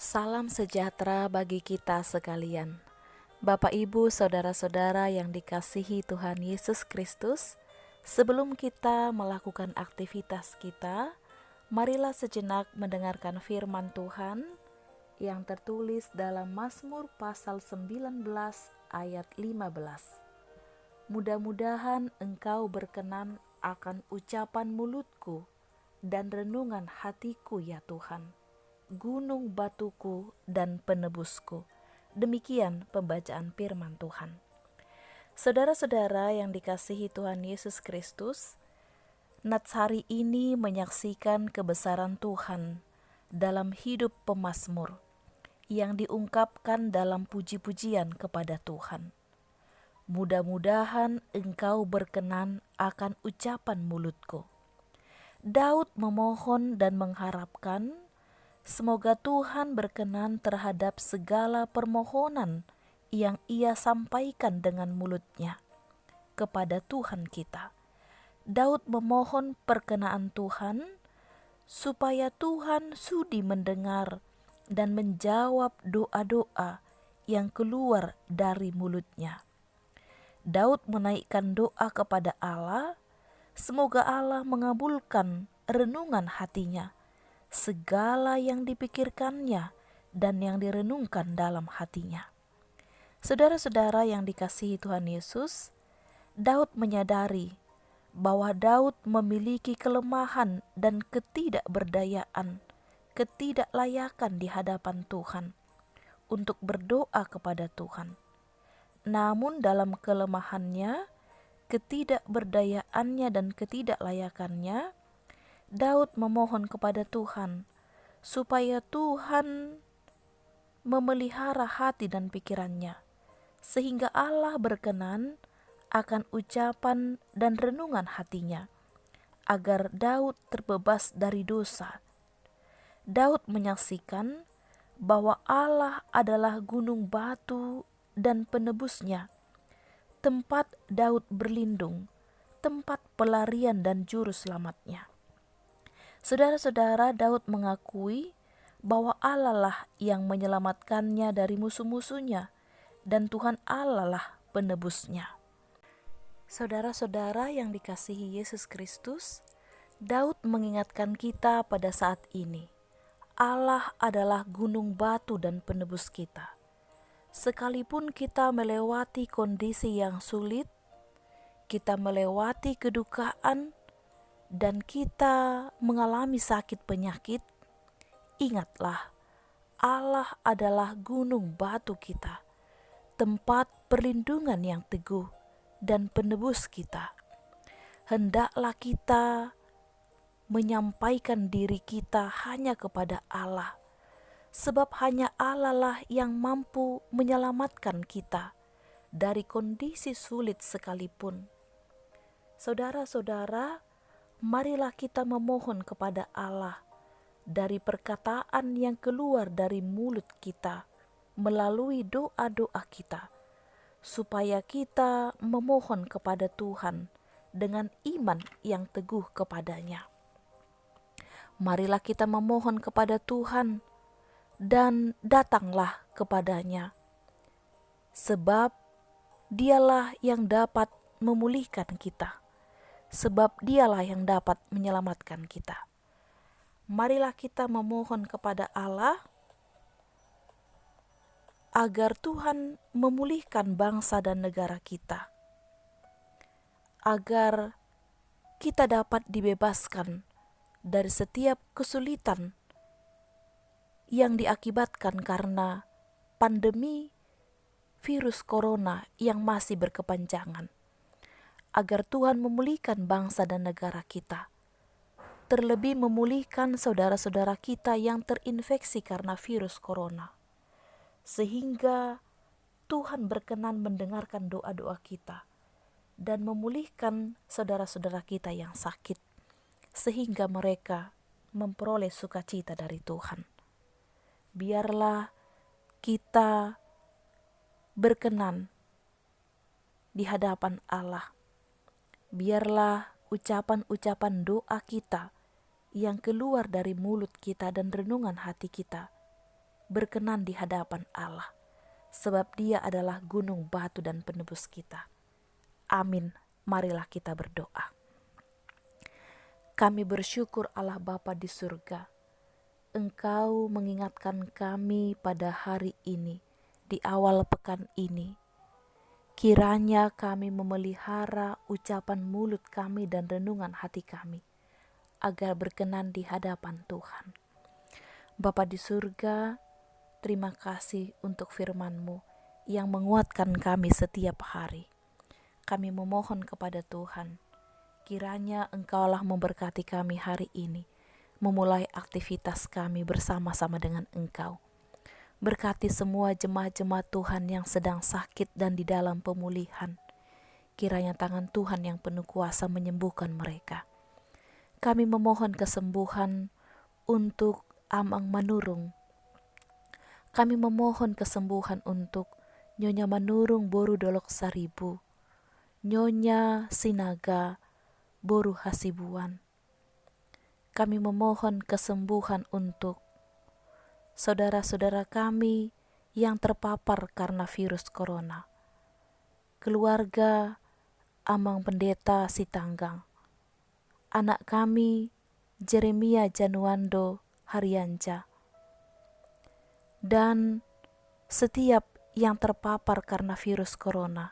Salam sejahtera bagi kita sekalian. Bapak, Ibu, saudara-saudara yang dikasihi Tuhan Yesus Kristus, sebelum kita melakukan aktivitas kita, marilah sejenak mendengarkan firman Tuhan yang tertulis dalam Mazmur pasal 19 ayat 15. Mudah-mudahan engkau berkenan akan ucapan mulutku dan renungan hatiku ya Tuhan, gunung batuku dan penebusku. Demikian pembacaan firman Tuhan. Saudara-saudara yang dikasihi Tuhan Yesus Kristus, Nats hari ini menyaksikan kebesaran Tuhan dalam hidup pemazmur yang diungkapkan dalam puji-pujian kepada Tuhan. Mudah-mudahan engkau berkenan akan ucapan mulutku. Daud memohon dan mengharapkan semoga Tuhan berkenan terhadap segala permohonan yang ia sampaikan dengan mulutnya kepada Tuhan kita. Daud memohon perkenaan Tuhan supaya Tuhan sudi mendengar dan menjawab doa-doa yang keluar dari mulutnya. Daud menaikkan doa kepada Allah, semoga Allah mengabulkan renungan hatinya, segala yang dipikirkannya dan yang direnungkan dalam hatinya. Saudara-saudara yang dikasihi Tuhan Yesus, Daud menyadari bahwa Daud memiliki kelemahan dan ketidakberdayaan, ketidaklayakan di hadapan Tuhan untuk berdoa kepada Tuhan. Namun dalam kelemahannya, ketidakberdayaannya dan ketidaklayakannya, Daud memohon kepada Tuhan supaya Tuhan memelihara hati dan pikirannya, sehingga Allah berkenan akan ucapan dan renungan hatinya, agar Daud terbebas dari dosa. Daud menyaksikan bahwa Allah adalah gunung batu dan penebusnya, tempat Daud berlindung, tempat pelarian dan juru selamatnya. Saudara-saudara, Daud mengakui bahwa Allah lah yang menyelamatkannya dari musuh-musuhnya dan Tuhan Allah lah penebusnya. Saudara-saudara yang dikasihi Yesus Kristus, Daud mengingatkan kita pada saat ini, Allah adalah gunung batu dan penebus kita. Sekalipun kita melewati kondisi yang sulit, kita melewati kedukaan, dan kita mengalami sakit penyakit, ingatlah, Allah adalah gunung batu kita, tempat perlindungan yang teguh dan penebus kita. Hendaklah kita menyampaikan diri kita hanya kepada Allah, sebab hanya Allah lah yang mampu menyelamatkan kita dari kondisi sulit sekalipun. Saudara-saudara, marilah kita memohon kepada Allah dari perkataan yang keluar dari mulut kita melalui doa-doa kita, supaya kita memohon kepada Tuhan dengan iman yang teguh kepadanya. Marilah kita memohon kepada Tuhan dan datanglah kepadanya, sebab Dialah yang dapat memulihkan kita, sebab Dialah yang dapat menyelamatkan kita. Marilah kita memohon kepada Allah agar Tuhan memulihkan bangsa dan negara kita, agar kita dapat dibebaskan dari setiap kesulitan yang diakibatkan karena pandemi virus corona yang masih berkepanjangan, agar Tuhan memulihkan bangsa dan negara kita, terlebih memulihkan saudara-saudara kita yang terinfeksi karena virus corona, sehingga Tuhan berkenan mendengarkan doa-doa kita dan memulihkan saudara-saudara kita yang sakit, sehingga mereka memperoleh sukacita dari Tuhan. Biarlah kita berkenan di hadapan Allah. Biarlah ucapan-ucapan doa kita yang keluar dari mulut kita dan renungan hati kita berkenan di hadapan Allah, sebab Dia adalah gunung batu dan penebus kita. Amin. Marilah kita berdoa. Kami bersyukur Allah Bapa di surga, Engkau mengingatkan kami pada hari ini, di awal pekan ini. Kiranya kami memelihara ucapan mulut kami dan renungan hati kami, agar berkenan di hadapan Tuhan. Bapa di surga, terima kasih untuk firman-Mu yang menguatkan kami setiap hari. Kami memohon kepada Tuhan, kiranya Engkaulah memberkati kami hari ini, memulai aktivitas kami bersama-sama dengan Engkau. Berkati semua jemaat-jemaat Tuhan yang sedang sakit dan di dalam pemulihan. Kiranya tangan Tuhan yang penuh kuasa menyembuhkan mereka. Kami memohon kesembuhan untuk Amang Manurung. Kami memohon kesembuhan untuk Nyonya Manurung Boru Dolok Saribu, Nyonya Sinaga Boru Hasibuan. Kami memohon kesembuhan untuk saudara-saudara kami yang terpapar karena virus corona, keluarga Amang Pendeta Sitanggang, anak kami Jeremia Januando Haryanja, dan setiap yang terpapar karena virus corona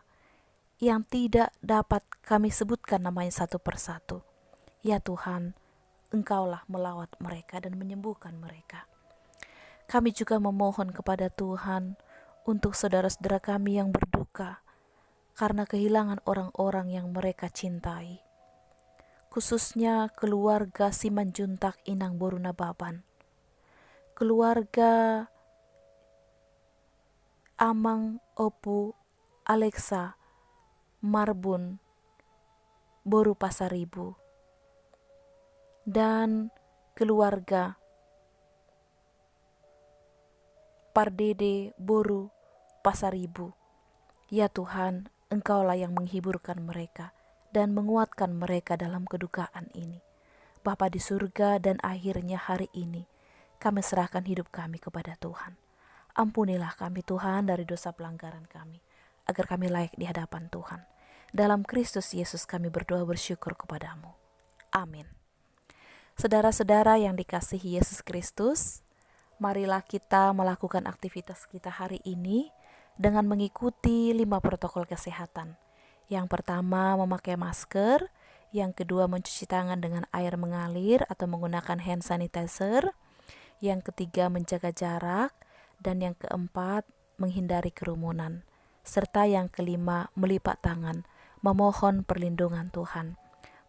yang tidak dapat kami sebutkan namanya satu persatu. Ya Tuhan, Engkaulah melawat mereka dan menyembuhkan mereka. Kami juga memohon kepada Tuhan untuk saudara-saudara kami yang berduka karena kehilangan orang-orang yang mereka cintai, khususnya keluarga Simanjuntak Inang Boru Nababan, keluarga Amang Opu Alexa Marbun Boru Pasaribu, dan keluarga Pardede Boru Pasaribu. Ya Tuhan, Engkaulah yang menghiburkan mereka dan menguatkan mereka dalam kedukaan ini. Bapa di surga, dan akhirnya hari ini kami serahkan hidup kami kepada Tuhan. Ampunilah kami Tuhan dari dosa pelanggaran kami, agar kami layak di hadapan Tuhan. Dalam Kristus Yesus kami berdoa bersyukur kepadamu. Amin. Saudara-saudara yang dikasihi Yesus Kristus, marilah kita melakukan aktivitas kita hari ini dengan mengikuti 5 protokol kesehatan. Yang pertama, memakai masker. Yang kedua, mencuci tangan dengan air mengalir atau menggunakan hand sanitizer. Yang ketiga, menjaga jarak. Dan yang keempat, menghindari kerumunan. Serta yang kelima, melipat tangan, memohon perlindungan Tuhan.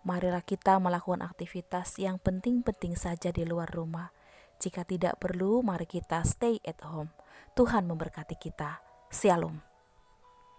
Marilah kita melakukan aktivitas yang penting-penting saja di luar rumah. Jika tidak perlu, mari kita stay at home. Tuhan memberkati kita. Shalom.